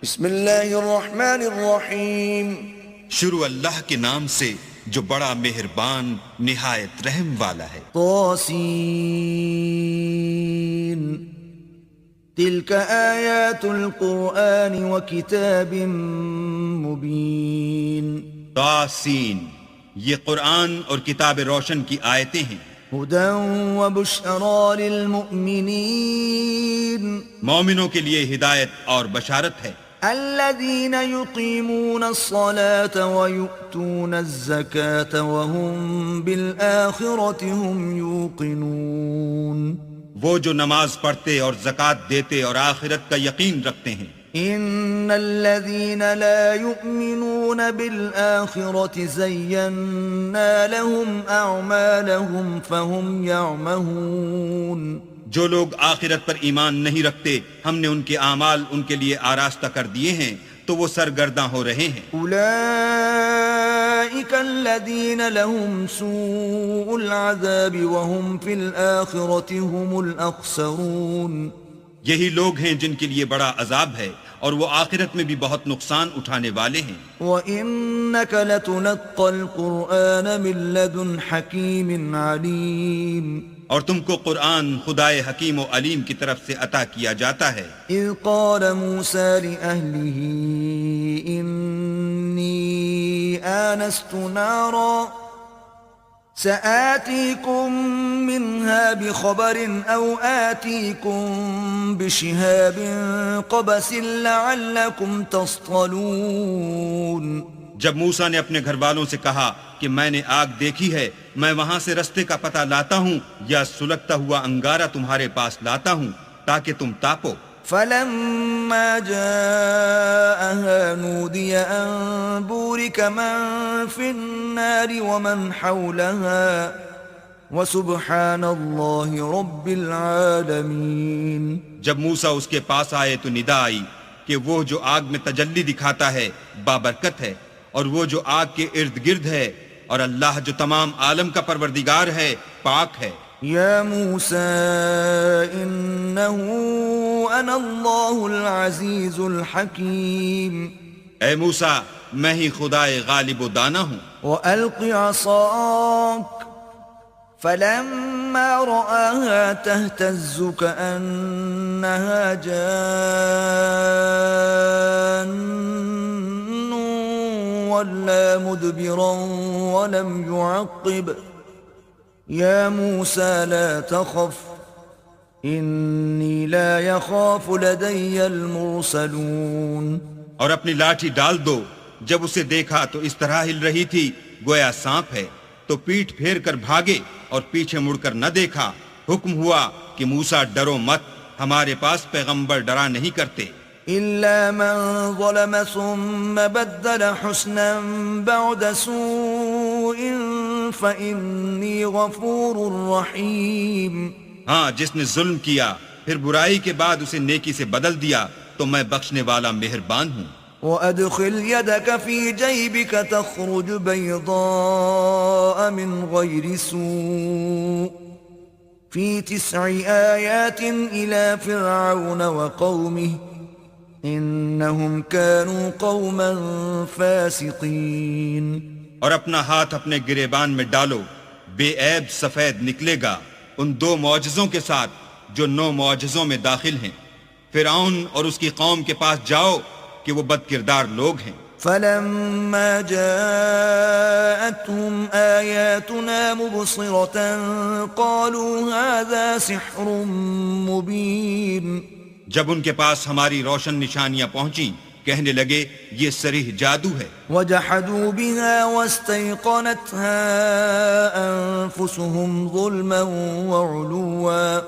بسم اللہ الرحمن الرحیم، شروع اللہ کے نام سے جو بڑا مہربان نہایت رحم والا ہے۔ طاسین تلک آیات القرآن وکتاب مبین۔ طاسین، یہ قرآن اور کتاب روشن کی آیتیں ہیں۔ ہدی وبشری للمؤمنین، مومنوں کے لیے ہدایت اور بشارت ہے۔ الذین یقیمون الصلاة ویؤتون الزکاة وهم بالآخرة هم یوقنون۔ وہ جو نماز پڑھتے اور زکوٰۃ دیتے اور آخرت کا یقین رکھتے ہیں۔ ان الذین لا یؤمنون بالآخرة زینا لهم اعمالهم فهم یعمہون۔ جو لوگ آخرت پر ایمان نہیں رکھتے، ہم نے ان کے اعمال ان کے لیے آراستہ کر دیے ہیں تو وہ سرگرداں ہو رہے ہیں۔ اولئک الذین لهم سوء العذاب وهم فی الآخرة هم الاخسرون۔ یہی لوگ ہیں جن کے لیے بڑا عذاب ہے اور وہ آخرت میں بھی بہت نقصان اٹھانے والے ہیں۔ وَإِنَّكَ لَتُلَقَّى الْقُرْآنَ مِن لَّدُنْ حَكِيمٍ عَلِيمٍ۔ اور تم کو قرآن خدائے حکیم و علیم کی طرف سے عطا کیا جاتا ہے۔ اذ قال موسیٰ لأہلہ انی آنست نارا سآتیکم منها بخبر او آتیکم بشہاب قبس لعلکم تصطلون۔ جب موسیٰ نے اپنے گھر والوں سے کہا کہ میں نے آگ دیکھی ہے، میں وہاں سے رستے کا پتہ لاتا ہوں یا سلگتا ہوا انگارہ تمہارے پاس لاتا ہوں تاکہ تم تاپو۔ فلما جاءها نودي أن بورك من في النار ومن حولها وسبحان الله رب العالمين۔ جب موسیٰ اس کے پاس آئے تو ندا آئی کہ وہ جو آگ میں تجلی دکھاتا ہے بابرکت ہے، اور وہ جو آگ کے ارد گرد ہے، اور اللہ جو تمام عالم کا پروردگار ہے پاک ہے۔ یا موسیٰ انہو انا اللہ العزیز الحکیم۔ اے موسیٰ، میں ہی خدائے غالب و دانا ہوں۔ وَأَلْقِ عَصَاكَ فَلَمَّا رَآهَا تَهْتَزُّ كَأَنَّهَا جَانٌّ وَلَّا مُدْبِرًا وَلَمْ يُعَقِّبْ۔ یا موسیٰ لا تخف انی لا یخاف لدی المرسلون۔ اور اپنی لاٹھی ڈال دو۔ جب اسے دیکھا تو اس طرح ہل رہی تھی گویا سانپ ہے، تو پیٹھ پھیر کر بھاگے اور پیچھے مڑ کر نہ دیکھا۔ حکم ہوا کہ موسیٰ ڈرو مت، ہمارے پاس پیغمبر ڈرا نہیں کرتے۔ الا من ظلم ثم بدل حسنا بعد سوء فإنی غفور رحیم۔ ہاں، جس نے ظلم کیا پھر برائی کے بعد اسے نیکی سے بدل دیا تو میں بخشنے والا مہربان ہوں۔ وَأَدْخِلْ يَدَكَ فِي جَيْبِكَ تَخْرُجْ بَيْضَاءَ مِنْ غَيْرِ سُوءٍ فِي 9 آيَاتٍ إِلَى فِرْعَوْنَ وَقَوْمِهِ إِنَّهُمْ كَانُوا قَوْمًا فَاسِقِينَ۔ اور اپنا ہاتھ اپنے گریبان میں ڈالو، بے عیب سفید نکلے گا ان 2 معجزوں کے ساتھ جو 9 معجزوں میں داخل ہیں۔ فرعون اور اس کی قوم کے پاس جاؤ کہ وہ بد کردار لوگ ہیں۔ فلما جاءتهم آياتنا مبصرة قالوا هذا سحر مبين۔ جب ان کے پاس ہماری روشن نشانیاں پہنچیں کہنے لگے یہ صریح جادو ہے۔ وجحدوا بها واستيقنتها أنفسهم ظلما وعلوا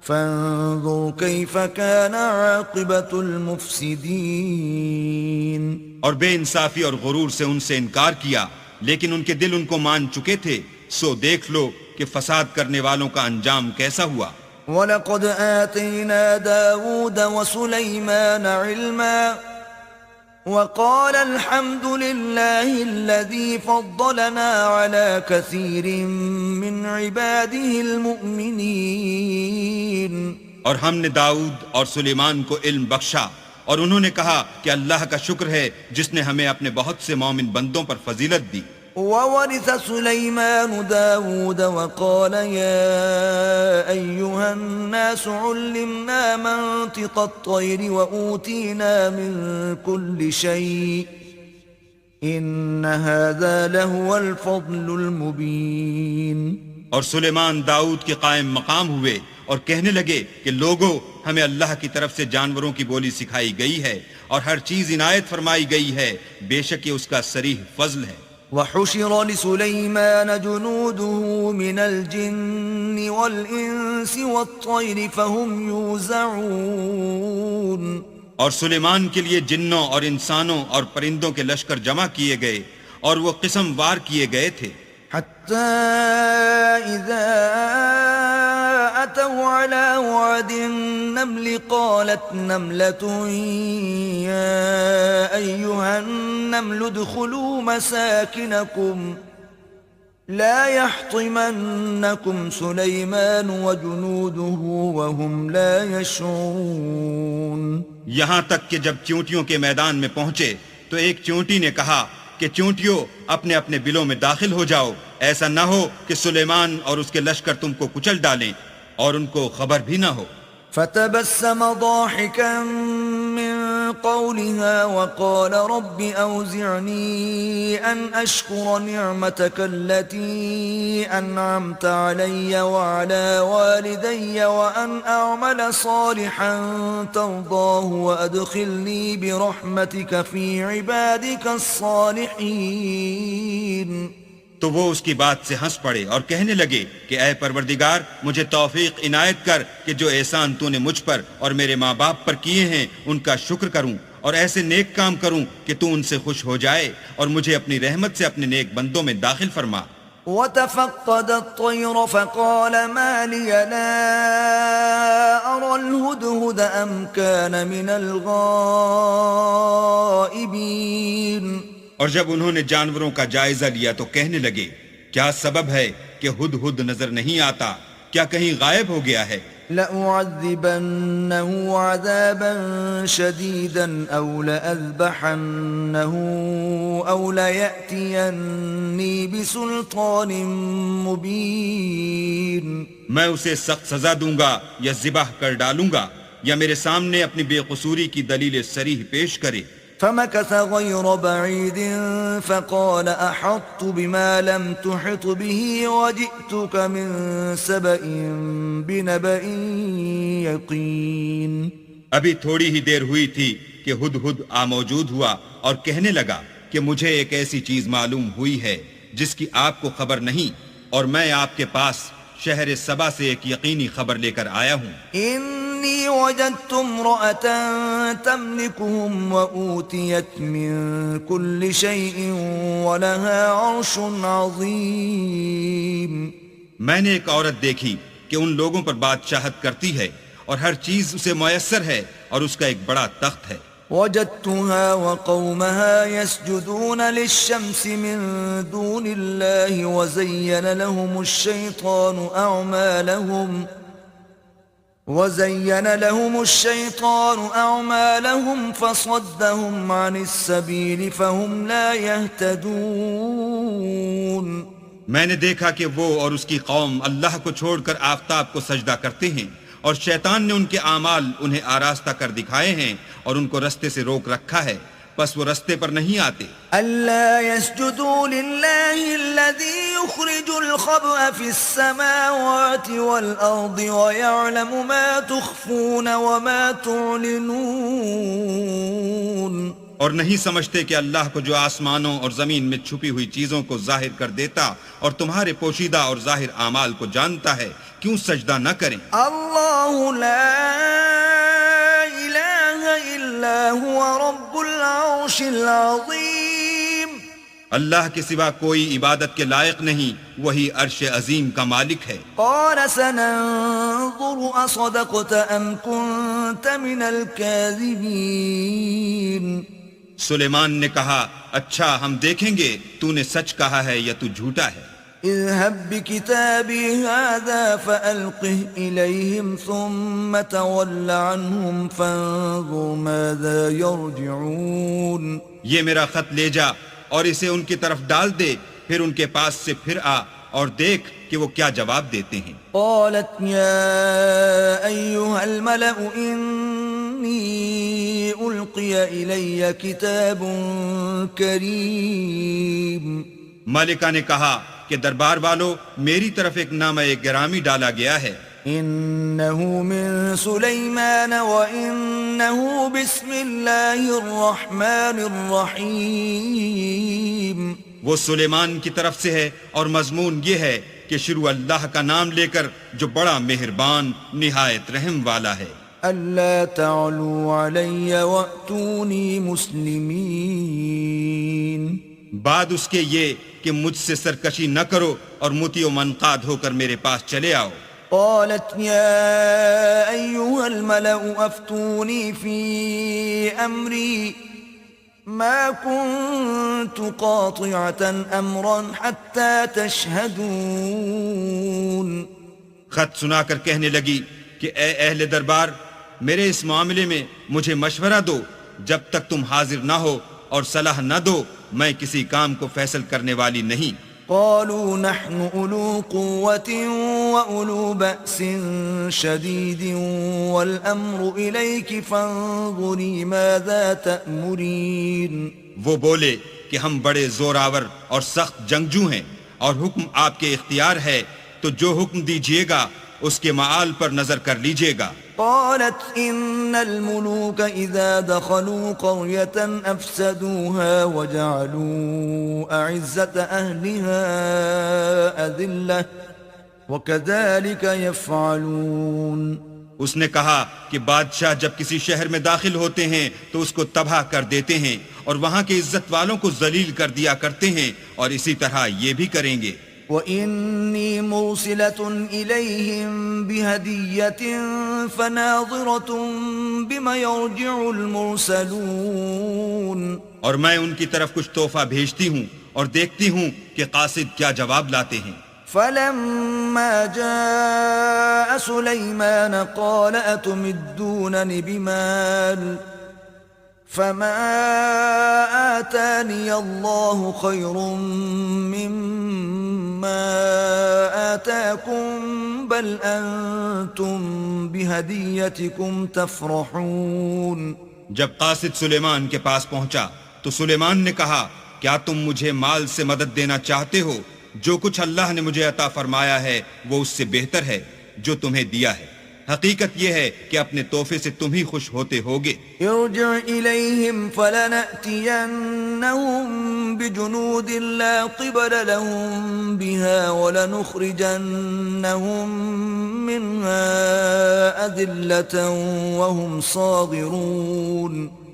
فانظر كيف كان عاقبة المفسدين۔ اور بے انصافی اور غرور سے ان سے انکار کیا، لیکن ان کے دل ان کو مان چکے تھے، سو دیکھ لو کہ فساد کرنے والوں کا انجام کیسا ہوا۔ وَلَقَدْ آتَيْنَا دَاوُودَ وَسُلَيْمَانَ عِلْمًا وَقَالَ الْحَمْدُ لِلَّهِ الَّذِي فَضَّلَنَا عَلَى كَثِيرٍ مِّنْ عِبَادِهِ الْمُؤْمِنِينَ۔ اور ہم نے داؤد اور سلیمان کو علم بخشا، اور انہوں نے کہا کہ اللہ کا شکر ہے جس نے ہمیں اپنے بہت سے مومن بندوں پر فضیلت دی. وورث سليمان داود وقال يا أيها الناس علمنا منطق الطير وأوتينا من كل شيء إن هذا لهو الفضل المبين. اور سلیمان داؤد کے قائم مقام ہوئے اور کہنے لگے کہ لوگو، ہمیں اللہ کی طرف سے جانوروں کی بولی سکھائی گئی ہے اور ہر چیز عنایت فرمائی گئی ہے، بے شک یہ اس کا صریح فضل ہے. وحشر لسليمان جنوده من الجن والإنس والطير فهم يوزعون. اور سلیمان کے لیے جنوں اور انسانوں اور پرندوں کے لشکر جمع کیے گئے اور وہ قسم وار کیے گئے تھے. حتى إذا أتوا على واد النمل قالت نملة يا أيها النمل ادخلوا مساكنكم لا يحطمنكم سليمان وجنوده وهم لا يشعرون. یہاں تک کہ جب چونٹیوں کے میدان میں پہنچے تو ایک چونٹی نے کہا کہ چونٹیوں اپنے اپنے بلوں میں داخل ہو جاؤ، ایسا نہ ہو کہ سلیمان اور اس کے لشکر تم کو کچل ڈالیں اور ان کو خبر بھی نہ ہو. فتبسم ضاحكا من قولها وقال رب أوزعني أن أشكر نعمتك التي أنعمت علي وعلى والدي وأن أعمل صالحا ترضاه وأدخلني برحمتك في عبادك الصالحين. تو وہ اس کی بات سے ہنس پڑے اور کہنے لگے کہ اے پروردگار، مجھے توفیق عنایت کر کہ جو احسان تو نے مجھ پر اور میرے ماں باپ پر کیے ہیں ان کا شکر کروں اور ایسے نیک کام کروں کہ تو ان سے خوش ہو جائے اور مجھے اپنی رحمت سے اپنے نیک بندوں میں داخل فرما. وتفقد الطير فقال ما لي لا أرى الهدهد أم كان من الغائبين. اور جب انہوں نے جانوروں کا جائزہ لیا تو کہنے لگے کیا سبب ہے کہ ہد ہد نظر نہیں آتا، کیا کہیں غائب ہو گیا ہے؟ لأعذبنه عذابا شديدا أو لأذبحنه أو ليأتيني بسلطان مبين. میں اسے سخت سزا دوں گا یا ذبح کر ڈالوں گا یا میرے سامنے اپنی بے قصوری کی دلیل صریح پیش کرے. فمكث غير بعيد فقال أحطت بما لم تحط به وجئتك من سبأ بنبأ يقين. ابھی تھوڑی ہی دیر ہوئی تھی کہ ہد ہد موجود ہوا اور کہنے لگا کہ مجھے ایک ایسی چیز معلوم ہوئی ہے جس کی آپ کو خبر نہیں، اور میں آپ کے پاس شہر سبا سے ایک یقینی خبر لے کر آیا ہوں. إني وجدت امرأة تملكهم وأوتيت من كل شيء ولها عرش عظيم. میں نے ایک عورت دیکھی کہ ان لوگوں پر بادشاہت کرتی ہے اور ہر چیز اسے میسر ہے اور اس کا ایک بڑا تخت ہے. وجدتها وقومها يسجدون للشمس من دون الله وزين لهم الشيطان أعمالهم فصدهم عن السبيل فهم لا يهتدون. میں نے دیکھا کہ وہ اور اس کی قوم اللہ کو چھوڑ کر آفتاب کو سجدہ کرتے ہیں اور شیطان نے ان کے اعمال انہیں آراستہ کر دکھائے ہیں اور ان کو رستے سے روک رکھا ہے، پس وہ رستے پر نہیں آتے. ألا يسجدوا لله الذي يخرج الخبأ في السماوات والأرض ويعلم ما تخفون وما تعلنون. اور نہیں سمجھتے کہ اللہ کو جو آسمانوں اور زمین میں چھپی ہوئی چیزوں کو ظاہر کر دیتا اور تمہارے پوشیدہ اور ظاہر اعمال کو جانتا ہے، کیوں سجدہ نہ کریں؟ اللہ لا الہ الا هو رب العرش العظیم. اللہ کے سوا کوئی عبادت کے لائق نہیں، وہی عرش عظیم کا مالک ہے. قال سننظر اصدقت ام كنت من الكاذبین. سلیمان نے کہا اچھا ہم دیکھیں گے تو نے سچ کہا ہے یا تو جھوٹا ہے. اذهب بكتابي هذا فألقه إليهم ثم تول عنهم فانظر ماذا يرجعون. یہ میرا خط لے جا اور اسے ان کی طرف ڈال دے، پھر ان کے پاس سے پھر آ اور دیکھ کہ وہ کیا جواب دیتے ہیں. قالت يا أيها الملأ إني ألقي إلي كتاب كريم. ملکہ نے کہا کہ دربار والو، میری طرف ایک نامہ گرامی ڈالا گیا ہے. إنه من سليمان وإنه بسم الله الرحمن الرحيم. وہ سلیمان کی طرف سے ہے اور مضمون یہ ہے کہ شروع اللہ کا نام لے کر جو بڑا مہربان نہایت رحم والا ہے. ألا تعلوا علي وأتوني مسلمين. بعد اس کے یہ کہ مجھ سے سرکشی نہ کرو اور مطیع و منقاد ہو کر میرے پاس چلے آؤ. قالت يا أيها الملأ أفتوني في أمري ما كنت قاطعة أمرا حتى تشهدون. خط سنا کر کہنے لگی کہ اے اہل دربار، میرے اس معاملے میں مجھے مشورہ دو، جب تک تم حاضر نہ ہو اور صلاح نہ دو میں کسی کام کو فیصل کرنے والی نہیں. قالوا نحن أولو قوة وأولو بأس شديد والأمر إليك فانظري ماذا تأمرين. وہ بولے کہ ہم بڑے زور آور اور سخت جنگجو ہیں اور حکم آپ کے اختیار ہے، تو جو حکم دیجیے گا اس کے معال پر نظر کر لیجیے گا. قالت إن الملوك إذا دخلوا قرية أفسدوها وجعلوا أعزة أهلها أذلة وكذلك يفعلون. اس نے کہا کہ بادشاہ جب کسی شہر میں داخل ہوتے ہیں تو اس کو تباہ کر دیتے ہیں اور وہاں کے عزت والوں کو ذلیل کر دیا کرتے ہیں، اور اسی طرح یہ بھی کریں گے. وَإِنِّي مُرْسِلَةٌ إِلَيْهِمْ بِهَدِيَّةٍ فَنَاظِرَةٌ بِمَ يَرْجِعُ الْمُرْسَلُونَ. اور میں ان کی طرف کچھ تحفہ بھیجتی ہوں اور دیکھتی ہوں کہ قاصد کیا جواب لاتے ہیں. فَلَمَّا جَاءَ سُلَيْمَانَ قَالَ أَتُمِدُّونَنِ بِمَالٍ فَمَا آتَانِيَ اللَّهُ خَيْرٌ مِّمَّا آتَاكُمْ بَلْ أَنْتُمْ بِهَدِيَّتِكُمْ تَفْرَحُونَ. جب قاصد سلیمان کے پاس پہنچا تو سلیمان نے کہا کیا تم مجھے مال سے مدد دینا چاہتے ہو؟ جو کچھ اللہ نے مجھے عطا فرمایا ہے وہ اس سے بہتر ہے جو تمہیں دیا ہے. حقیقت یہ ہے کہ اپنے تحفے سے تم ہی خوش ہوتے ہوگے. ارجع إليهم فلنأتينهم بجنود لا قبل لهم بها ولنخرجنهم منها أذلة وهم صاغرون.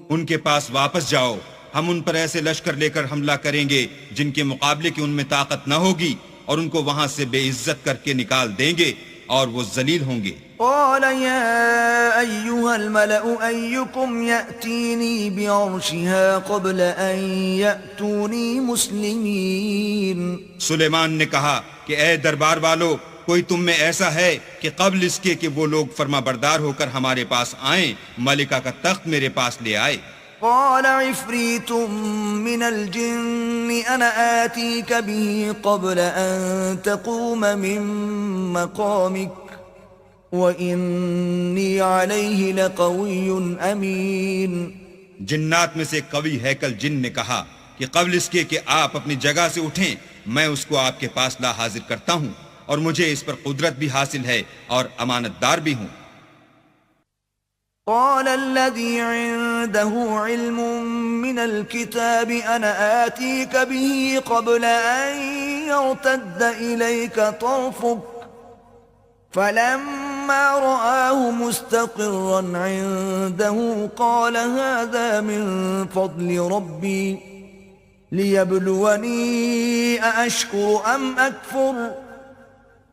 ان کے پاس واپس جاؤ، ہم ان پر ایسے لشکر لے کر حملہ کریں گے جن کے مقابلے کی ان میں طاقت نہ ہوگی، اور ان کو وہاں سے بے عزت کر کے نکال دیں گے اور وہ ذلیل ہوں گے. قال يا أيها الملأ أيكم يأتيني بعرشها قبل أن يأتوني مسلمين. سلیمان نے کہا کہ اے دربار والو، کوئی تم میں ایسا ہے کہ قبل اس کے کہ وہ لوگ فرما بردار ہو کر ہمارے پاس آئیں ملکہ کا تخت میرے پاس لے آئے. قال عفريت من الجن أنا آتيك به قبل أن تقوم من مقامك وَإِنِّي عَلَيْهِ لَقَوِيٌّ أَمِينٌ. جنات میں سے قوی ہیکل جن نے کہا کہ قبل اس کے کہ آپ اپنی جگہ سے اٹھیں میں اس کو آپ کے پاس لا حاضر کرتا ہوں، اور مجھے اس پر قدرت بھی حاصل ہے اور امانت دار بھی ہوں. قال الذي عنده علم من الكتاب أنا آتيك به قبل أن يرتد إليك طرفك فلما رآه مستقرا عنده قال هذا من فضل ربي ليبلوني أأشكر أم أكفر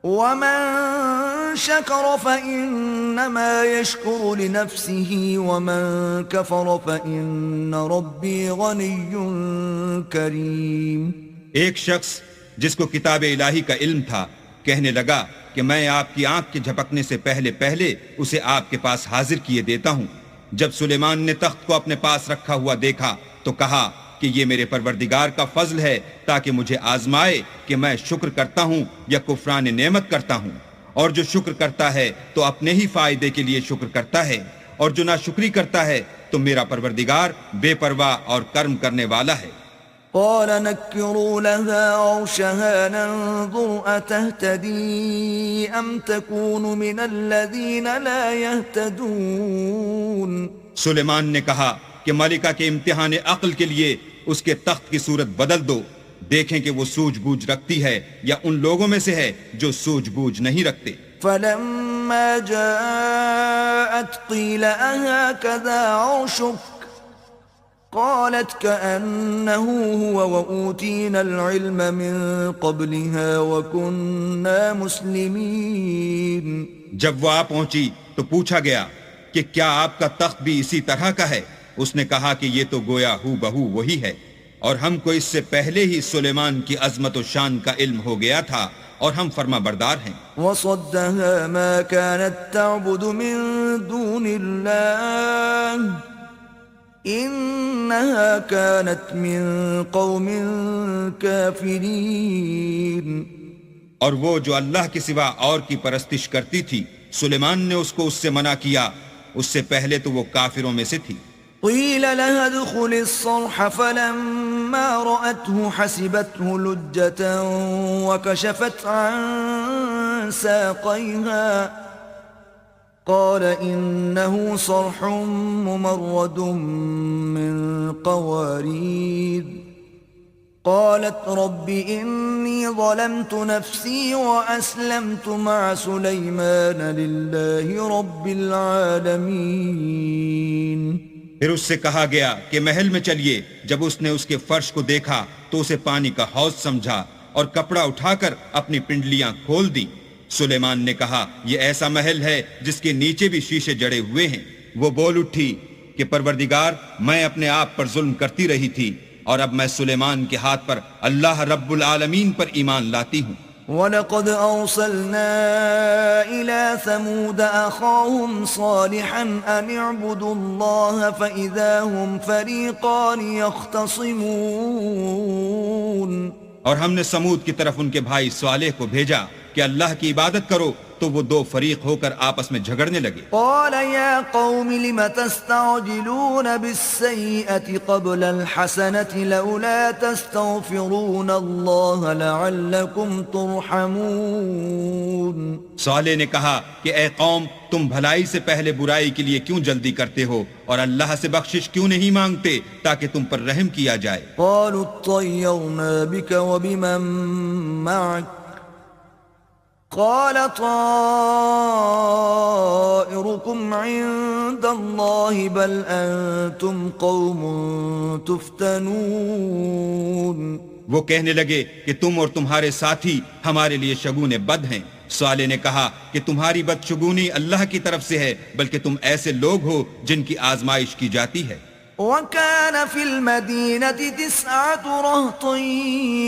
ومن شكر فإنما يشكر لنفسه ومن كفر فإن ربي غني كريم. ایک شخص جس کو کتاب الہی کا علم تھا، کہنے لگا کہ میں آپ کی آنکھ کے جھپکنے سے پہلے پہلے اسے آپ کے پاس حاضر کیے دیتا ہوں۔ جب سلیمان نے تخت کو اپنے پاس رکھا ہوا دیکھا تو کہا کہ یہ میرے پروردگار کا فضل ہے تاکہ مجھے آزمائے کہ میں شکر کرتا ہوں یا کفران نعمت کرتا ہوں، اور جو شکر کرتا ہے تو اپنے ہی فائدے کے لیے شکر کرتا ہے، اور جو ناشکری کرتا ہے تو میرا پروردگار بے پرواہ اور کرم کرنے والا ہے۔ قال نكروا لها عرشها ننظر أتهتدي أم تكون من الذين لا يهتدون۔ سلیمان نے کہا کہ ملکہ کے امتحان عقل کے لیے اس کے تخت کی صورت بدل دو، دیکھیں کہ وہ سوجھ بوجھ رکھتی ہے یا ان لوگوں میں سے ہے جو سوجھ بوجھ نہیں رکھتے۔ فلما جاءت قيل أهكذا عرشك قالت كأنه هو وأوتينا العلم من قبلها وكنا مسلمين۔ جب وہ آ پہنچی تو پوچھا گیا کہ کیا آپ کا تخت بھی اسی طرح کا ہے؟ اس نے کہا کہ یہ تو گویا ہو بہو وہی ہے، اور ہم کو اس سے پہلے ہی سلیمان کی عظمت و شان کا علم ہو گیا تھا اور ہم فرما بردار ہیں۔ وصدها ما كانت تعبد من دون الله إنها كانت من قوم كافرين۔ اور وہ جو اللہ کے سوا اور کی پرستش کرتی تھی، سلیمان نے اس کو اس سے منع کیا، اس سے پہلے تو وہ کافروں میں سے تھی۔ قيل لها ادخل الصرح فلما رأته حسبته لجة وكشفت عن ساقيها قال إنه صرح ممرد من قوارير قالت رب إني ظلمت نفسي وأسلمت مع سليمان لله رب العالمين۔ پھر اس سے کہا گیا کہ محل میں چلیے۔ جب اس نے اس کے فرش کو دیکھا تو اسے پانی کا حوض سمجھا اور کپڑا اٹھا کر اپنی پنڈلیاں کھول دی۔ سلیمان نے کہا یہ ایسا محل ہے جس کے نیچے بھی شیشے جڑے ہوئے ہیں۔ وہ بول اٹھی کہ پروردگار، میں اپنے آپ پر ظلم کرتی رہی تھی اور اب میں سلیمان کے ہاتھ پر اللہ رب العالمین پر ایمان لاتی ہوں۔ وَلَقَدْ أَرْسَلْنَا إِلَى ثَمُودَ أَخَاهُمْ صَالِحًا أَنِ اعْبُدُوا اللَّهَ فَإِذَا هُمْ فَرِيقَانِ يَخْتَصِمُونَ۔ اور ہم نے سمود کی طرف ان کے بھائی صالح کو بھیجا کہ اللہ کی عبادت کرو، تو وہ دو فریق ہو کر آپس میں جھگڑنے لگے۔ قال يا قوم لم تستعجلون بالسيئة قبل الحسنة لولا تستغفرون الله لعلكم ترحمون۔ صالح نے کہا کہ اے قوم، تم بھلائی سے پہلے برائی کے لیے کیوں جلدی کرتے ہو اور اللہ سے بخشش کیوں نہیں مانگتے تاکہ تم پر رحم کیا جائے۔ قالوا اطيرنا بك وبمن معك قال طائركم عند الله بل أنتم قوم تفتنون۔ وہ کہنے لگے کہ تم اور تمہارے ساتھی ہمارے لیے شگون بد ہیں۔ صالح نے کہا کہ تمہاری بدشگونی اللہ کی طرف سے ہے، بلکہ تم ایسے لوگ ہو جن کی آزمائش کی جاتی ہے۔ وكان في المدينة 9 رهط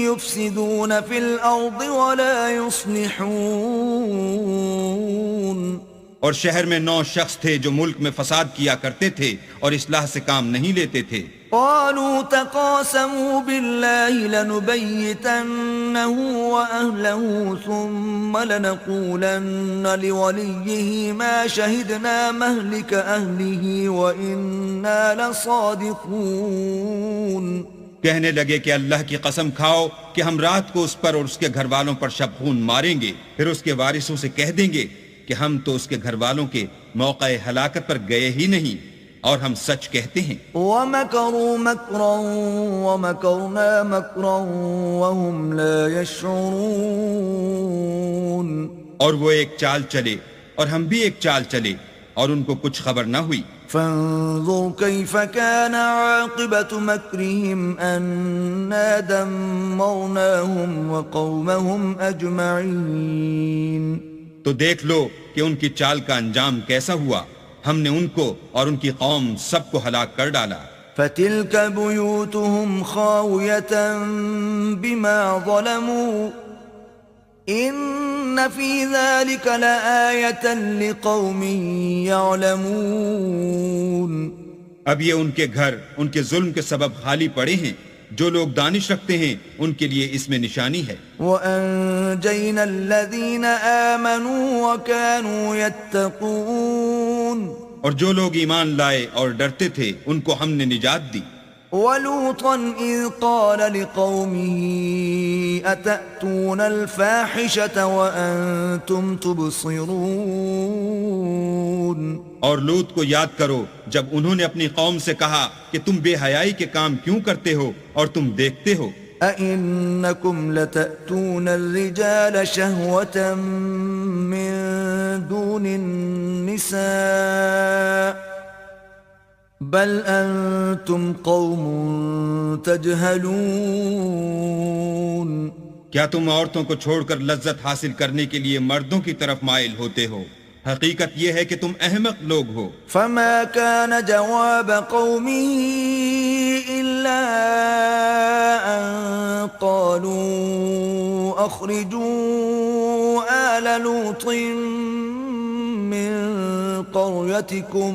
يفسدون في الأرض ولا يصلحون۔ اور شہر میں 9 شخص تھے جو ملک میں فساد کیا کرتے تھے اور اصلاح سے کام نہیں لیتے تھے۔ قالوا تقاسموا بالله لنبيتنه وأهله ثم لنقولن لوليه ما شهدنا مهلك أهله وإنا لصادقون۔ کہنے لگے کہ اللہ کی قسم کھاؤ کہ ہم رات کو اس پر اور اس کے گھر والوں پر شب خون ماریں گے، پھر اس کے وارثوں سے کہہ دیں گے کہ ہم تو اس کے گھر والوں کے موقع ہلاکت پر گئے ہی نہیں اور ہم سچ کہتے ہیں۔ وَمَكَرُوا مَكْرًا وَمَكَرْنَا مَكْرًا وَهُمْ لَا يَشْعُرُونَ۔ اور وہ ایک چال چلے اور ہم بھی ایک چال چلے اور ان کو کچھ خبر نہ ہوئی۔ فانظر كيف كان عاقبة مكرهم أنا دمرناهم وقومهم أجمعين۔ تو دیکھ لو کہ ان کی چال کا انجام کیسا ہوا، ہم نے ان کو اور ان کی قوم سب کو ہلاک کر ڈالا۔ فتلك بيوتهم خاوية بما ظلموا إن في ذلك لآية لقوم يعلمون. اب یہ ان کے گھر ان کے ظلم کے سبب خالی پڑے ہیں. جو لوگ دانش رکھتے ہیں ان کے لیے اس میں نشانی ہے. وَأَنجَيْنَا الَّذِينَ آمَنُوا وَكَانُوا يَتَّقُونَ. اور جو لوگ ایمان لائے اور ڈرتے تھے ان کو ہم نے نجات دی. وَلُوطًا إِذْ قَالَ لِقَوْمِهِ أَتَأْتُونَ الْفَاحِشَةَ وَأَنْتُمْ تُبْصِرُونَ. اور لوط کو یاد کرو جب انہوں نے اپنی قوم سے کہا کہ تم بے حیائی کے کام کیوں کرتے ہو اور تم دیکھتے ہو. أَإِنَّكُمْ لَتَأْتُونَ الرِّجَالَ شَهْوَةً مِّن دُونِ النِّسَاءِ بَلْ أَنْتُمْ قَوْمٌ تَجْهَلُونَ. کیا تم عورتوں کو چھوڑ کر لذت حاصل کرنے کے لیے مردوں کی طرف مائل ہوتے ہو؟ حقیقت یہ ہے کہ تم احمق لوگ ہو. فما كان جواب قومه إلا أن قالوا أخرجوا آل لوط من قريتكم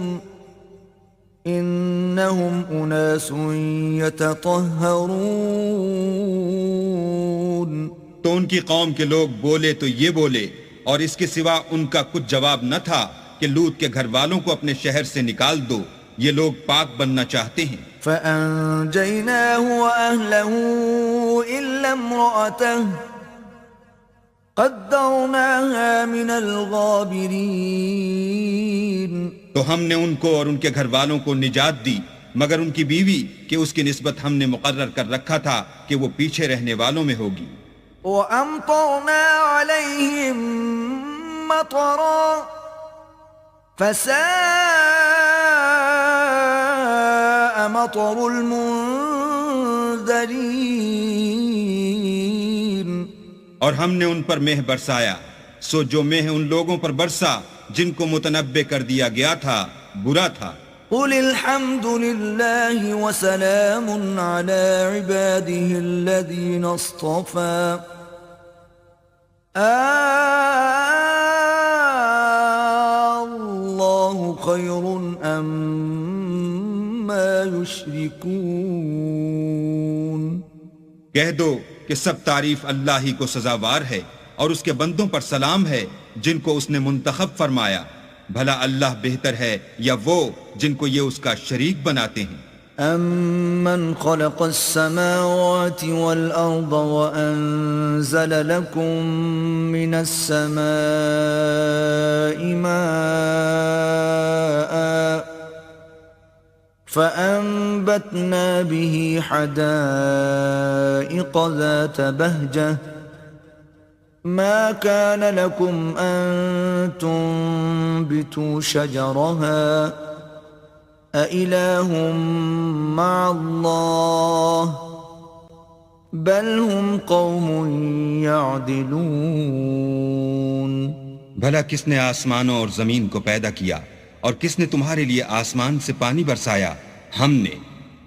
إنهم أناس يتطهرون. تو ان کی قوم کے لوگ بولے تو یہ بولے اور اس کے سوا ان کا کچھ جواب نہ تھا کہ لوط کے گھر والوں کو اپنے شہر سے نکال دو، یہ لوگ پاک بننا چاہتے ہیں. فَأَنْجَيْنَاهُ وَأَهْلَهُ إِلَّا امْرَأَتَهُ قَدَّرْنَاهَا مِنَ الْغَابِرِينَ. تو ہم نے ان کو اور ان کے گھر والوں کو نجات دی مگر ان کی بیوی کہ اس کی نسبت ہم نے مقرر کر رکھا تھا کہ وہ پیچھے رہنے والوں میں ہوگی. وَأَمْطَرْنَا عَلَيْهِمْ مَطَرًا فَسَاءَ مَطَرُ الْمُنذَرِينَ. اور ہم نے ان پر مہ برسایا سو جو مہ ان لوگوں پر برسا جن کو متنبع کر دیا گیا تھا برا تھا. قُلِ الْحَمْدُ لِلَّهِ وَسَلَامٌ عَلَى عِبَادِهِ الَّذِينَ اصْطَفَى اللَّهُ خَيْرٌ أَمَّا يُشْرِكُونَ. کہہ دو کہ سب تعریف اللہ ہی کو سزاوار ہے اور اس کے بندوں پر سلام ہے جن کو اس نے منتخب فرمایا. بھلا اللہ بہتر ہے یا وہ جن کو یہ اس کا شریک بناتے ہیں. أَمَّنْ خَلَقَ السَّمَاوَاتِ وَالْأَرْضَ وَأَنزَلَ لَكُم مِّنَ السَّمَاءِ مَاءً فَأَنبَتْنَا بِهِ حَدَائِقَ ذَاتَ بَهْجَةٍ ما كان لكم أن تنبتوا شجرها أإله مع الله بل هم قوم يعدلون. بھلا کس نے آسمانوں اور زمین کو پیدا کیا اور کس نے تمہارے لیے آسمان سے پانی برسایا؟ ہم نے.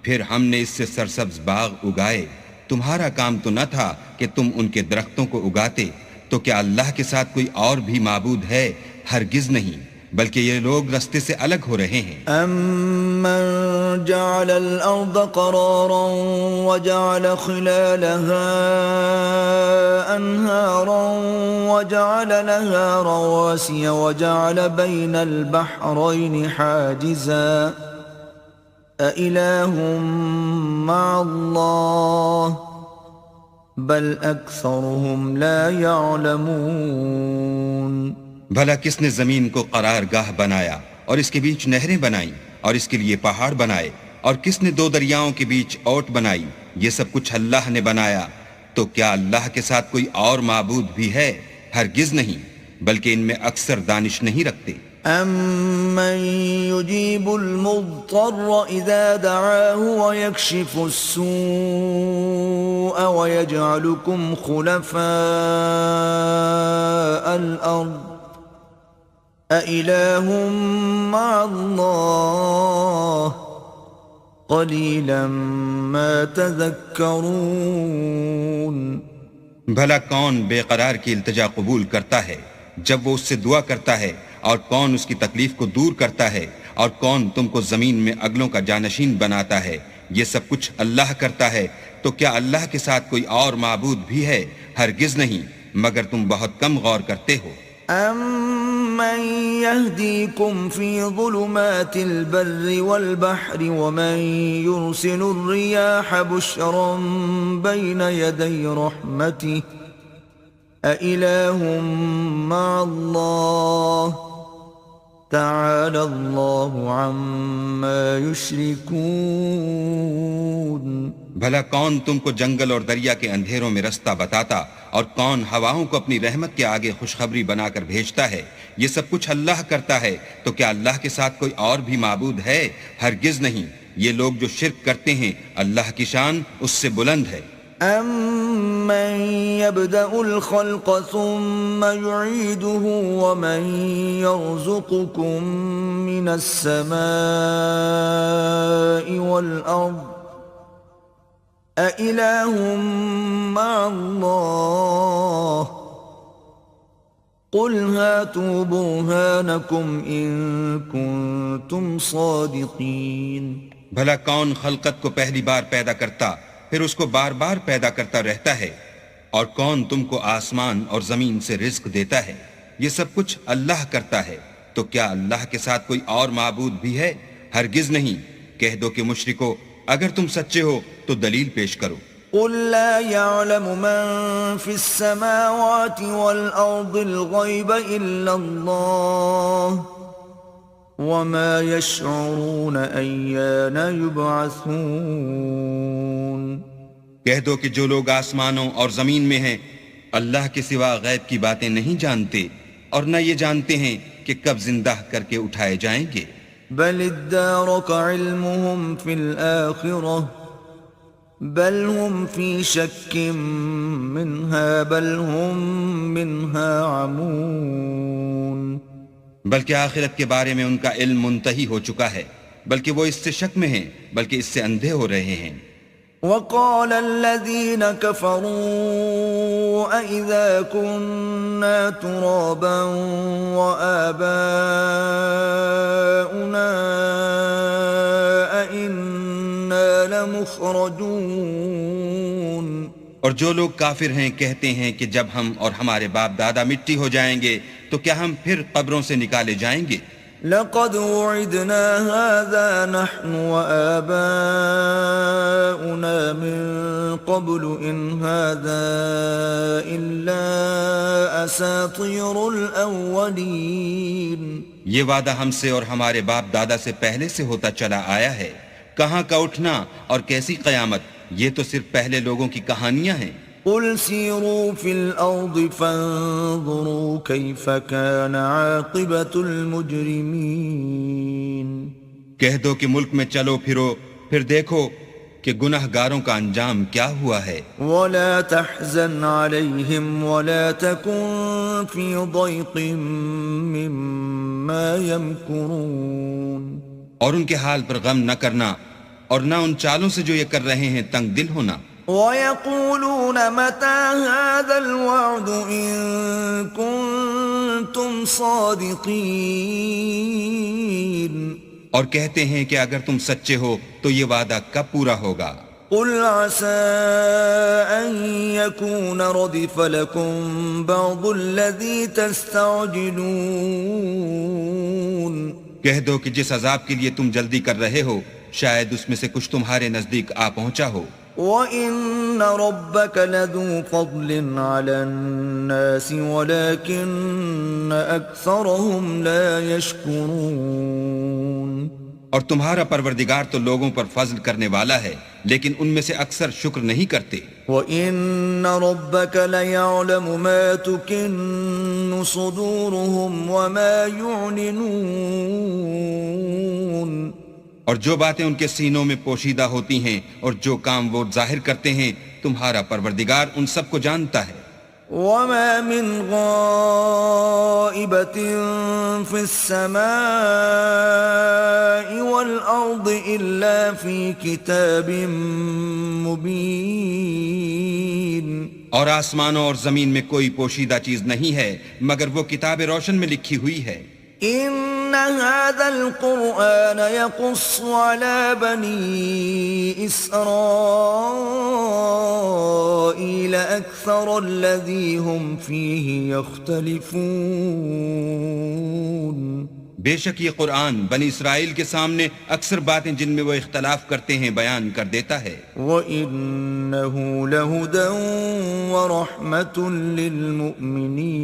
پھر ہم نے اس سے سرسبز باغ اگائے. تمہارا کام تو نہ تھا کہ تم ان کے درختوں کو اگاتے. تو کیا اللہ کے ساتھ کوئی اور بھی معبود ہے؟ ہرگز نہیں، بلکہ یہ لوگ رستے سے الگ ہو رہے ہیں. أَمَّنْ جَعَلَ الْأَرْضَ قَرَارًا وَجَعَلَ خِلَالَهَا أَنْهَارًا وَجَعَلَ لَهَا رَوَاسِيَ وَجَعَلَ بَيْنَ الْبَحْرَيْنِ حَاجِزًا أَإِلَٰهٌ مَّعَ اللَّهِ بل اکثرهم لا يعلمون. بھلا کس نے زمین کو قرار گاہ بنایا اور اس کے بیچ نہریں بنائیں اور اس کے لیے پہاڑ بنائے اور کس نے دو دریاؤں کے بیچ اوٹ بنائی؟ یہ سب کچھ اللہ نے بنایا. تو کیا اللہ کے ساتھ کوئی اور معبود بھی ہے؟ ہرگز نہیں، بلکہ ان میں اکثر دانش نہیں رکھتے. أَمَّن يُجِيبُ الْمُضْطَرَّ إِذَا دَعَاهُ وَيَكْشِفُ السُّوءَ وَيَجْعَلُكُمْ خُلَفَاءَ الْأَرْضِ أَإِلَٰهٌ مَّعَ اللَّهِ قليلا ما تذكرون. بھلا کون بے قرار کی التجا قبول کرتا ہے جب وہ اس سے دعا کرتا ہے، اور کون اس کی تکلیف کو دور کرتا ہے، اور کون تم کو زمین میں اگلوں کا جانشین بناتا ہے؟ یہ سب کچھ اللہ کرتا ہے، تو کیا اللہ کے ساتھ کوئی اور معبود بھی ہے؟ ہرگز نہیں، مگر تم بہت کم غور کرتے ہو. أَمَّن يَهْدِيكُمْ فِي ظُلُمَاتِ الْبَرِّ وَالْبَحْرِ وَمَن يُرْسِلُ الرِّيَاحَ بُشْرًا بَيْنَ يَدَيْ رَحْمَتِهِ أَإِلَٰهٌ مَّعَ اللَّهِ تَعَالَى اللَّهُ عَمَّا يُشْرِكُونَ. بھلا کون تم کو جنگل اور دریا کے اندھیروں میں رستہ بتاتا، اور کون ہواؤں کو اپنی رحمت کے آگے خوشخبری بنا کر بھیجتا ہے؟ یہ سب کچھ اللہ کرتا ہے، تو کیا اللہ کے ساتھ کوئی اور بھی معبود ہے؟ ہرگز نہیں. یہ لوگ جو شرک کرتے ہیں، اللہ کی شان اس سے بلند ہے. أَمَّن يَبْدَأُ الْخَلْقَ ثُمَّ يُعِيدُهُ وَمَن يَرْزُقُكُم مِّنَ السَّمَاءِ وَالْأَرْضِ أَإِلَٰهٌ مَّعَ اللَّهِ قُلْ هَاتُوا بُرْهَانَكُمْ إِن كُنتُمْ صَادِقِينَ. بھلا کون خلقت کو پہلی بار پیدا کرتا پھر اس کو بار بار پیدا کرتا رہتا ہے؟ اور کون تم کو آسمان اور زمین سے رزق دیتا ہے؟ یہ سب کچھ اللہ کرتا ہے، تو کیا اللہ کے ساتھ کوئی اور معبود بھی ہے؟ ہرگز نہیں. کہہ دو کہ مشرکو، اگر تم سچے ہو تو دلیل پیش کرو. قُل لَّا يَعْلَمُ مَن فِي السَّمَاوَاتِ وَالْأَرْضِ الْغَيْبَ إِلَّا اللَّهُ وَمَا يَشْعُرُونَ أَيَّانَ يُبْعَثُونَ. کہہ دو کہ جو لوگ آسمانوں اور زمین میں ہیں اللہ کے سوا غیب کی باتیں نہیں جانتے، اور نہ یہ جانتے ہیں کہ کب زندہ کر کے اٹھائے جائیں گے. بل ادارك علمهم في الآخرة بل هم في شك منها بل هم منها عمون. بلکہ آخرت کے بارے میں ان کا علم منتہی ہو چکا ہے، بلکہ وہ اس سے شک میں ہیں، بلکہ اس سے اندھے ہو رہے ہیں. وقال الذين كفروا أإذا كنا ترابا وآباؤنا أإنا لمخرجون. اور جو لوگ کافر ہیں کہتے ہیں کہ جب ہم اور ہمارے باپ دادا مٹی ہو جائیں گے تو کیا ہم پھر قبروں سے نکالے جائیں گے؟ لقد وعدنا هذا نحن وآباؤنا من قبل إن هذا إلا أساطير الأولين. یہ وعدہ ہم سے اور ہمارے باپ دادا سے پہلے سے ہوتا چلا آیا ہے. کہاں کا اٹھنا اور کیسی قیامت، یہ تو صرف پہلے لوگوں کی کہانیاں ہیں. قل سیروا فی الارض فانظروا کیف کان عاقبۃ المجرمین. کہہ دو کہ ملک میں چلو پھرو، پھر دیکھو کہ گنہگاروں کا انجام کیا ہوا ہے. ولا تحزن علیہم ولا تکن فی ضیق مما یمکرون. اور ان کے حال پر غم نہ کرنا، اور نہ ان چالوں سے جو یہ کر رہے ہیں تنگ دل ہونا. وَيَقُولُونَ مَتَى هَذَا الْوَعْدُ إِن كُنتُمْ صَادِقِينَ. اور کہتے ہیں کہ اگر تم سچے ہو تو یہ وعدہ کب پورا ہوگا؟ قُلْ عَسَىٰ أَن يَكُونَ رَدِفَ لَكُمْ بَعْضُ الَّذِي تَسْتَعْجِلُونَ. کہہ دو کہ جس عذاب کے لیے تم جلدی کر رہے ہو شاید اس میں سے کچھ تمہارے نزدیک آ پہنچا ہو. وَإِنَّ رَبَّكَ لَذُو فَضْلٍ عَلَى النَّاسِ وَلَكِنَّ أَكْثَرَهُمْ لَا يَشْكُرُونَ. اور تمہارا پروردگار تو لوگوں پر فضل کرنے والا ہے، لیکن ان میں سے اکثر شکر نہیں کرتے. وَإِنَّ رَبَّكَ لَيَعْلَمُ مَا تُكِنُّ صُدُورُهُمْ وَمَا يُعْلِنُونَ. اور جو باتیں ان کے سینوں میں پوشیدہ ہوتی ہیں اور جو کام وہ ظاہر کرتے ہیں، تمہارا پروردگار ان سب کو جانتا ہے. وما من غائبة في السماء والأرض إلا في كتاب مبين. اور آسمانوں اور زمین میں کوئی پوشیدہ چیز نہیں ہے مگر وہ کتاب روشن میں لکھی ہوئی ہے. إن هذا القرآن يقص على بني إسرائيل أكثر الذي هم فيه يختلفون. بے شک یہ قرآن بنی اسرائیل کے سامنے اکثر باتیں جن میں وہ اختلاف کرتے ہیں بیان کر دیتا ہے. وَإِنَّهُ لَهُدًى وَرَحْمَةٌ لِّلْمُؤْمِنِينَ.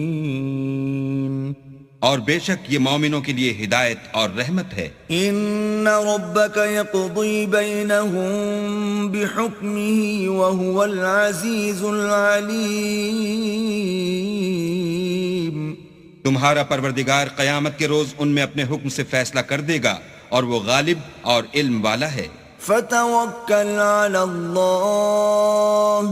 اور بے شک یہ مومنوں کے لیے ہدایت اور رحمت ہے. ان ربك يقضي بينهم بحكمه وهو العزيز العليم. تمہارا پروردگار قیامت کے روز ان میں اپنے حکم سے فیصلہ کر دے گا اور وہ غالب اور علم والا ہے. فتوکل علی اللہ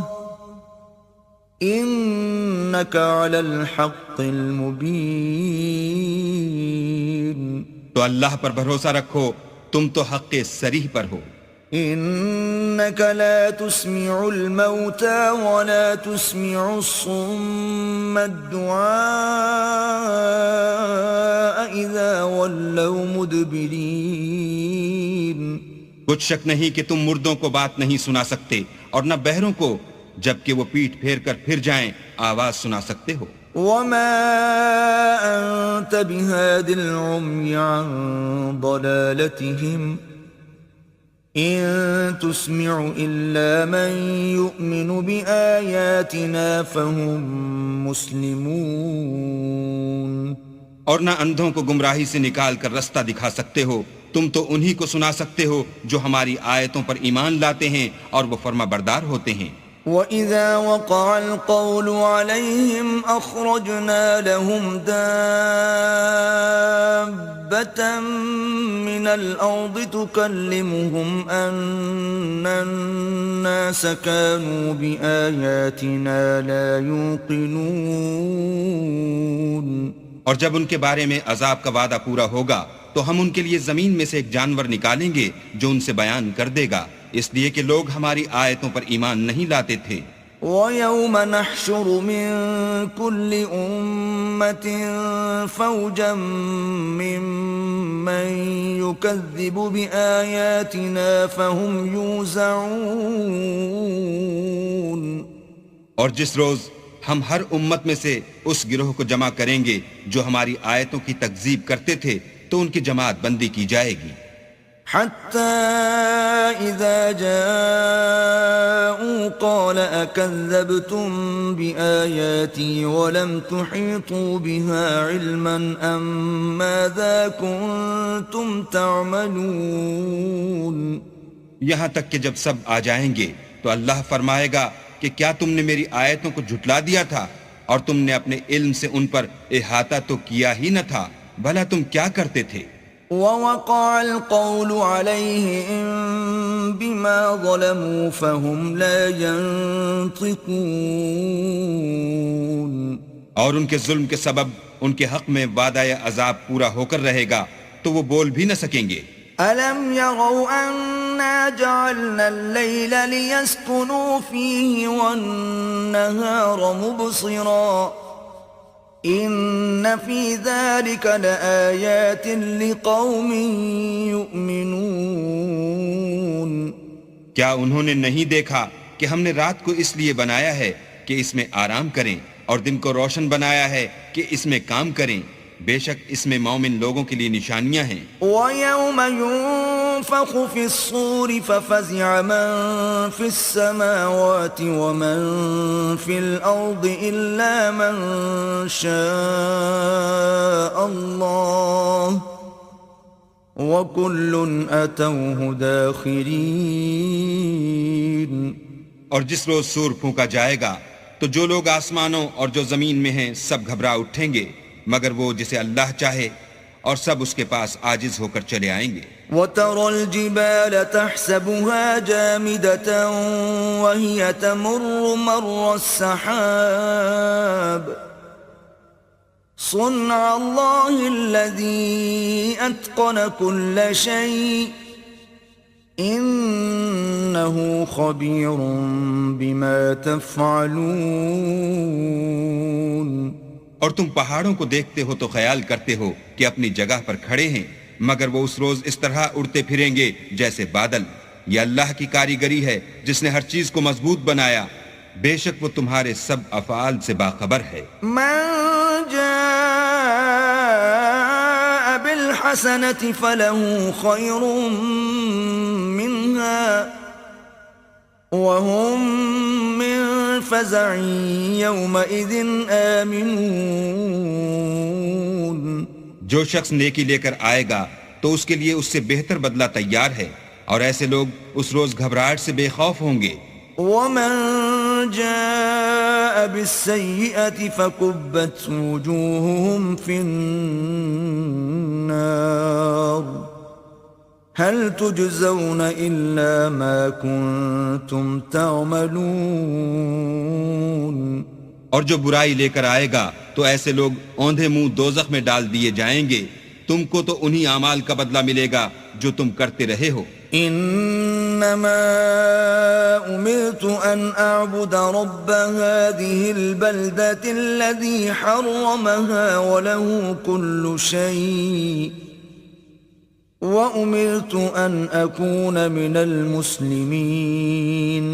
انک علی الحق المبین. تو اللہ پر بھروسہ رکھو تم تو حق صریح پر ہو. انک لا تسمع الموتى ولا تسمع الصم الدعاء اذا ولوا مدبرین. کچھ شک نہیں کہ تم مردوں کو بات نہیں سنا سکتے اور نہ بہروں کو جبکہ وہ پیٹھ پھیر کر پھر جائیں آواز سنا سکتے ہو. وما انت بهاد العمي عن ضلالتهم ان تسمع الا من يؤمن بآياتنا فهم مسلمون. اور نہ اندھوں کو گمراہی سے نکال کر رستہ دکھا سکتے ہو، تم تو انہی کو سنا سکتے ہو جو ہماری آیتوں پر ایمان لاتے ہیں اور وہ فرما بردار ہوتے ہیں. وَإِذَا وَقَعَ الْقَوْلُ عَلَيْهِمْ أَخْرَجْنَا لَهُمْ دَابَّةً مِّنَ الْأَرْضِ تُكَلِّمُهُمْ أَنَّ النَّاسَ كَانُوا بِآيَاتِنَا لَا يُوقِنُونَ. اور جب ان کے بارے میں عذاب کا وعدہ پورا ہوگا تو ہم ان کے لیے زمین میں سے ایک جانور نکالیں گے جو ان سے بیان کر دے گا، اس لیے کہ لوگ ہماری آیتوں پر ایمان نہیں لاتے تھے. وَيَوْمَ نَحْشُرُ مِن كُلِّ أُمَّةٍ فَوْجًا مِّمَّن يُكَذِّبُ بِآيَاتِنَا فَهُمْ يُوزَعُونَ. اور جس روز ہم ہر امت میں سے اس گروہ کو جمع کریں گے جو ہماری آیتوں کی تکذیب کرتے تھے تو ان کی جماعت بندی کی جائے گی. حتى إذا جاءوا قال أكذبتم بآياتي ولم تحيطوا بها علما أم ماذا كنتم تعملون. یہاں تک کہ جب سب آ جائیں گے تو اللہ فرمائے گا کہ کیا تم نے میری آیتوں کو جھٹلا دیا تھا اور تم نے اپنے علم سے ان پر احاطہ تو کیا ہی نہ تھا، بھلا تم کیا کرتے تھے. وَوَقَعَ الْقَوْلُ عَلَيْهِمْ بِمَا ظَلَمُوا فَهُمْ لَا يَنطِقُونَ. اور ان کے ظلم کے سبب ان کے حق میں وعدہ عذاب پورا ہو کر رہے گا تو وہ بول بھی نہ سکیں گے. أَلَمْ يَرَوْا أَنَّا جَعَلْنَا اللَّيْلَ لِيَسْكُنُوا فِيهِ وَالنَّهَارَ مُبْصِرًا إِنَّ فِي ذَلِكَ لَآيَاتٍ لِقَوْمٍ يُؤْمِنُونَ. کیا انہوں نے نہیں دیکھا کہ ہم نے رات کو اس لیے بنایا ہے کہ اس میں آرام کریں اور دن کو روشن بنایا ہے کہ اس میں کام کریں، بے شک اس میں مومن لوگوں کے لیے نشانیاں ہیں. وَيَوْمَ يُنفَخُ فِي الصُّورِ فَفَزِعَ مَن فِي السَّمَاوَاتِ وَمَن فِي الْأَرْضِ إِلَّا مَن شَاءَ اللَّهُ وَكُلٌّ أَتَوْهُ دَاخِرِينَ. اور جس روز سور پھونکا جائے گا تو جو لوگ آسمانوں اور جو زمین میں ہیں سب گھبرا اٹھیں گے مگر وہ جسے اللہ چاہے، اور سب اس کے پاس عاجز ہو کر چلے آئیں گے. وترى الجبال تحسبها جامدة وهي تمر مر السحاب صنع الله الذي أتقن كل شيء إنه خبير بما تفعلون. اور تم پہاڑوں کو دیکھتے ہو تو خیال کرتے ہو کہ اپنی جگہ پر کھڑے ہیں، مگر وہ اس روز اس طرح اڑتے پھریں گے جیسے بادل. یہ اللہ کی کاریگری ہے جس نے ہر چیز کو مضبوط بنایا، بے شک وہ تمہارے سب افعال سے باخبر ہے. من جاء بالحسنة فله خير منها وهم من فزع يومئذ آمنون. جو شخص نیکی لے کر آئے گا تو اس کے لیے اس سے بہتر بدلہ تیار ہے، اور ایسے لوگ اس روز گھبراہٹ سے بے خوف ہوں گے. ومن جاء بالسيئة فكبت وجوههم في النار هل تجزون إلا ما كنتم تعملون. اور جو برائی لے کر آئے گا تو ایسے لوگ اوندھے منہ دوزخ میں ڈال دیے جائیں گے. تم کو تو انہی اعمال کا بدلہ ملے گا جو تم کرتے رہے ہو. انما امرت ان اعبد رب هذه البلدة الذي حرمها وله كل شيء وامرت ان اكون من المسلمين.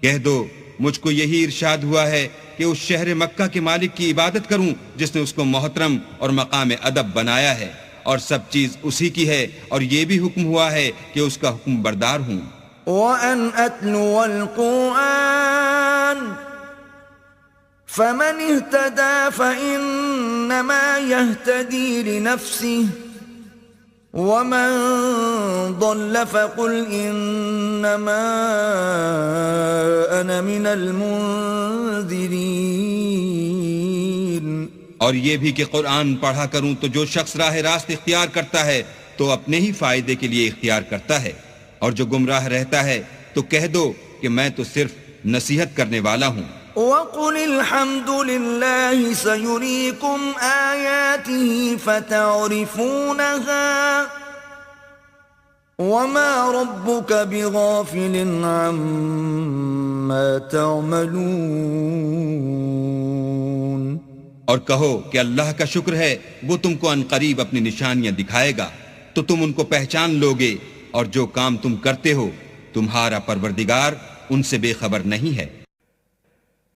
کہہ دو مجھ کو یہی ارشاد ہوا ہے کہ اس شہر مکہ کے مالک کی عبادت کروں جس نے اس کو محترم اور مقام ادب بنایا ہے، اور سب چیز اسی کی ہے، اور یہ بھی حکم ہوا ہے کہ اس کا حکم بردار ہوں. وَأَنْ أَتْلُوَ الْقُرْآنَ فَمَنِ اهْتَدَى فَإِنَّمَا يَهْتَدِي لِنَفْسِهِ وَمَنْ ضَلَّ فَقُلْ إِنَّمَا أَنَا مِنَ الْمُنذِرِينَ. اور یہ بھی کہ قرآن پڑھا کروں تو جو شخص راہ راست اختیار کرتا ہے تو اپنے ہی فائدے کے لیے اختیار کرتا ہے، اور جو گمراہ رہتا ہے تو کہہ دو کہ میں تو صرف نصیحت کرنے والا ہوں. وَقُلِ الْحَمْدُ لِلَّهِ سَيُرِيكُمْ آيَاتِهِ فَتَعْرِفُونَهَا وَمَا رَبُّكَ بِغَافِلٍ عَمَّا تَعْمَلُونَ. اور کہو کہ اللہ کا شکر ہے، وہ تم کو عنقریب اپنی نشانیاں دکھائے گا تو تم ان کو پہچان لوگے، اور جو کام تم کرتے ہو تمہارا پروردگار ان سے بے خبر نہیں ہے.